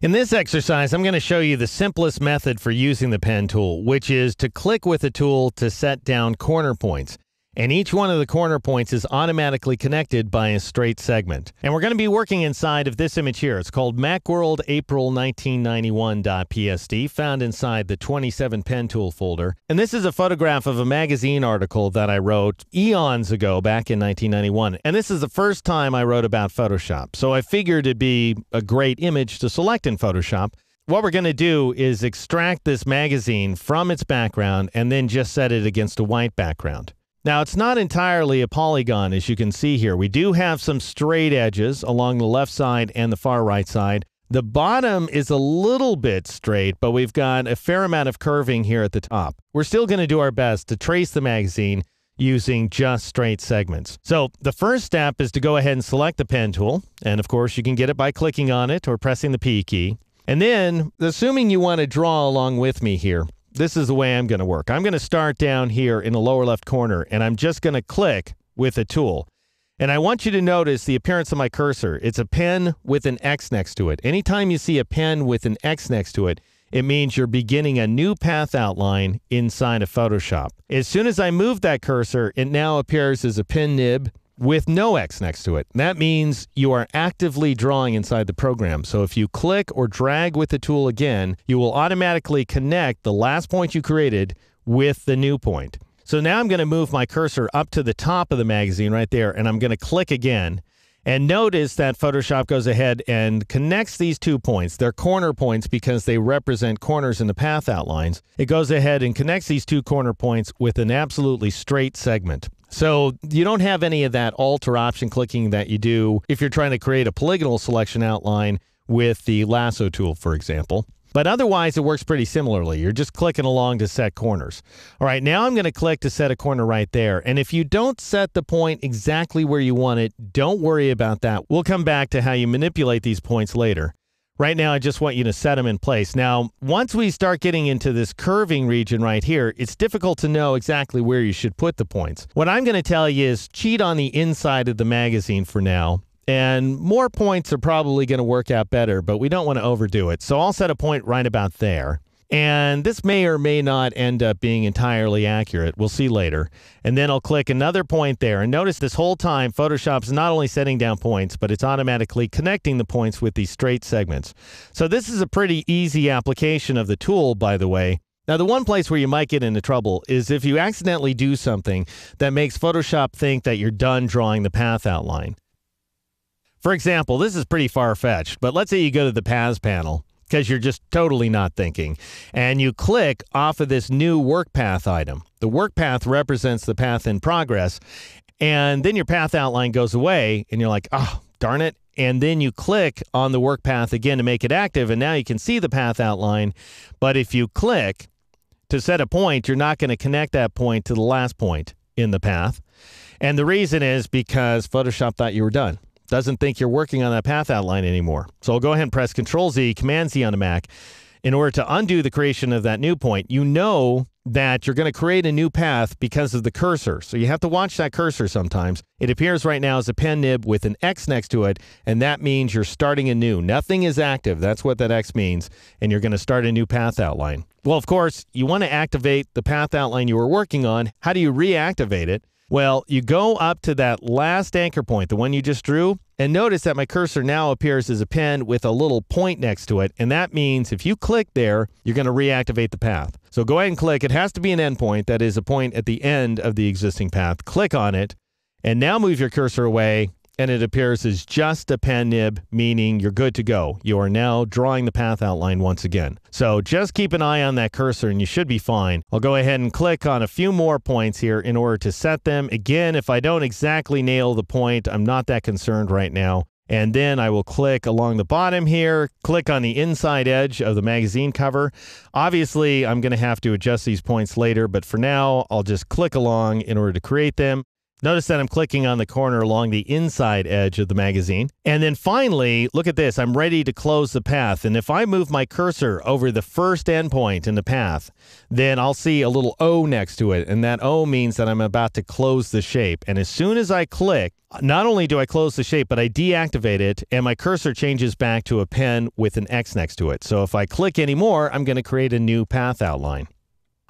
In this exercise, I'm going to show you the simplest method for using the pen tool, which is to click with the tool to set down corner points. And each one of the corner points is automatically connected by a straight segment. And we're going to be working inside of this image here. It's called Macworld April 1991.psd, found inside the 27 pen tool folder. And this is a photograph of a magazine article that I wrote eons ago, back in 1991. And this is the first time I wrote about Photoshop. So I figured it'd be a great image to select in Photoshop. What we're going to do is extract this magazine from its background and then just set it against a white background. Now, it's not entirely a polygon, as you can see here. We do have some straight edges along the left side and the far right side. The bottom is a little bit straight, but we've got a fair amount of curving here at the top. We're still going to do our best to trace the magazine using just straight segments. So the first step is to go ahead and select the pen tool. And of course, you can get it by clicking on it or pressing the P key. And then, assuming you want to draw along with me here, this is the way I'm going to work. I'm going to start down here in the lower left corner, and I'm just going to click with a tool. And I want you to notice the appearance of my cursor. It's a pen with an X next to it. Anytime you see a pen with an X next to it, it means you're beginning a new path outline inside of Photoshop. As soon as I move that cursor, it now appears as a pen nib with no X next to it. That means you are actively drawing inside the program. So if you click or drag with the tool again, you will automatically connect the last point you created with the new point. So now I'm going to move my cursor up to the top of the magazine right there, and I'm going to click again. And notice that Photoshop goes ahead and connects these 2 points. They're corner points because they represent corners in the path outlines. It goes ahead and connects these 2 corner points with an absolutely straight segment. So you don't have any of that Alt or Option clicking that you do if you're trying to create a polygonal selection outline with the lasso tool, for example. But otherwise, it works pretty similarly. You're just clicking along to set corners. All right, now I'm going to click to set a corner right there. And if you don't set the point exactly where you want it, don't worry about that. We'll come back to how you manipulate these points later. Right now, I just want you to set them in place. Now, once we start getting into this curving region right here, it's difficult to know exactly where you should put the points. What I'm going to tell you is cheat on the inside of the magazine for now. And more points are probably going to work out better, but we don't want to overdo it. So I'll set a point right about there. And this may or may not end up being entirely accurate. We'll see later. And then I'll click another point there. And notice this whole time, Photoshop's not only setting down points, but it's automatically connecting the points with these straight segments. So this is a pretty easy application of the tool, by the way. Now, the one place where you might get into trouble is if you accidentally do something that makes Photoshop think that you're done drawing the path outline. For example, this is pretty far-fetched, but let's say you go to the Paths panel because you're just totally not thinking, and you click off of this new work path item. The work path represents the path in progress, and then your path outline goes away, and you're like, oh, darn it. And then you click on the work path again to make it active, and now you can see the path outline. But if you click to set a point, you're not going to connect that point to the last point in the path. And the reason is because Photoshop thought you were done. Doesn't think you're working on that path outline anymore. So I'll go ahead and press Control-Z, Command-Z on the Mac. In order to undo the creation of that new point, you know that you're going to create a new path because of the cursor. So you have to watch that cursor sometimes. It appears right now as a pen nib with an X next to it, and that means you're starting anew. Nothing is active. That's what that X means, and you're going to start a new path outline. Well, of course, you want to activate the path outline you were working on. How do you reactivate it? Well, you go up to that last anchor point, the one you just drew, and notice that my cursor now appears as a pen with a little point next to it, and that means if you click there, you're going to reactivate the path. So go ahead and click. It has to be an endpoint, that is a point at the end of the existing path. Click on it, and now move your cursor away, and it appears as just a pen nib, meaning you're good to go. You are now drawing the path outline once again. So just keep an eye on that cursor and you should be fine. I'll go ahead and click on a few more points here in order to set them. Again, if I don't exactly nail the point, I'm not that concerned right now. And then I will click along the bottom here, click on the inside edge of the magazine cover. Obviously, I'm going to have to adjust these points later, but for now, I'll just click along in order to create them. Notice that I'm clicking on the corner along the inside edge of the magazine. And then finally, look at this. I'm ready to close the path. And if I move my cursor over the first endpoint in the path, then I'll see a little O next to it. And that O means that I'm about to close the shape. And as soon as I click, Not only do I close the shape, but I deactivate it, and my cursor changes back to a pen with an X next to it. So if I click anymore, I'm going to create a new path outline.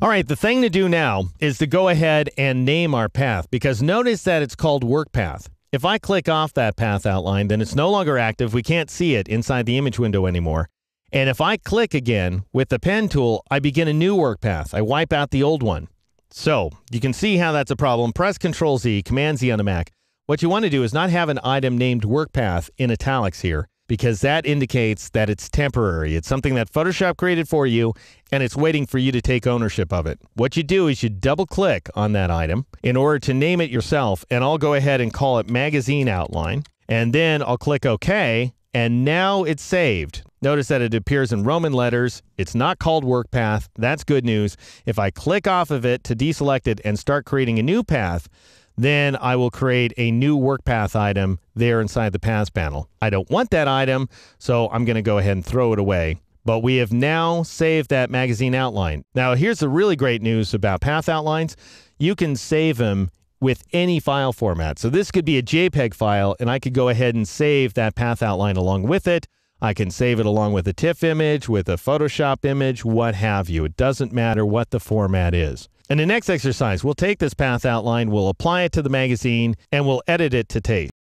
All right, the thing to do now is to go ahead and name our path, because notice that it's called work path. If I click off that path outline, then it's no longer active. We can't see it inside the image window anymore. And if I click again with the pen tool, I begin a new work path. I wipe out the old one. So you can see how that's a problem. Press Control-Z, Command-Z on the Mac. What you want to do is not have an item named work path in italics here, because that indicates that it's temporary. It's something that Photoshop created for you, and it's waiting for you to take ownership of it. What you do is you double-click on that item in order to name it yourself, and I'll go ahead and call it Magazine Outline, and then I'll click OK, and now it's saved. Notice that it appears in Roman letters. It's not called work path. That's good news. If I click off of it to deselect it and start creating a new path, then I will create a new work path item there inside the paths panel. I don't want that item, so I'm going to go ahead and throw it away. But we have now saved that magazine outline. Now, here's the really great news about path outlines. You can save them with any file format. So this could be a JPEG file, and I could go ahead and save that path outline along with it. I can save it along with a TIFF image, with a Photoshop image, what have you. It doesn't matter what the format is. In the next exercise, we'll take this path outline, we'll apply it to the magazine, and we'll edit it to taste.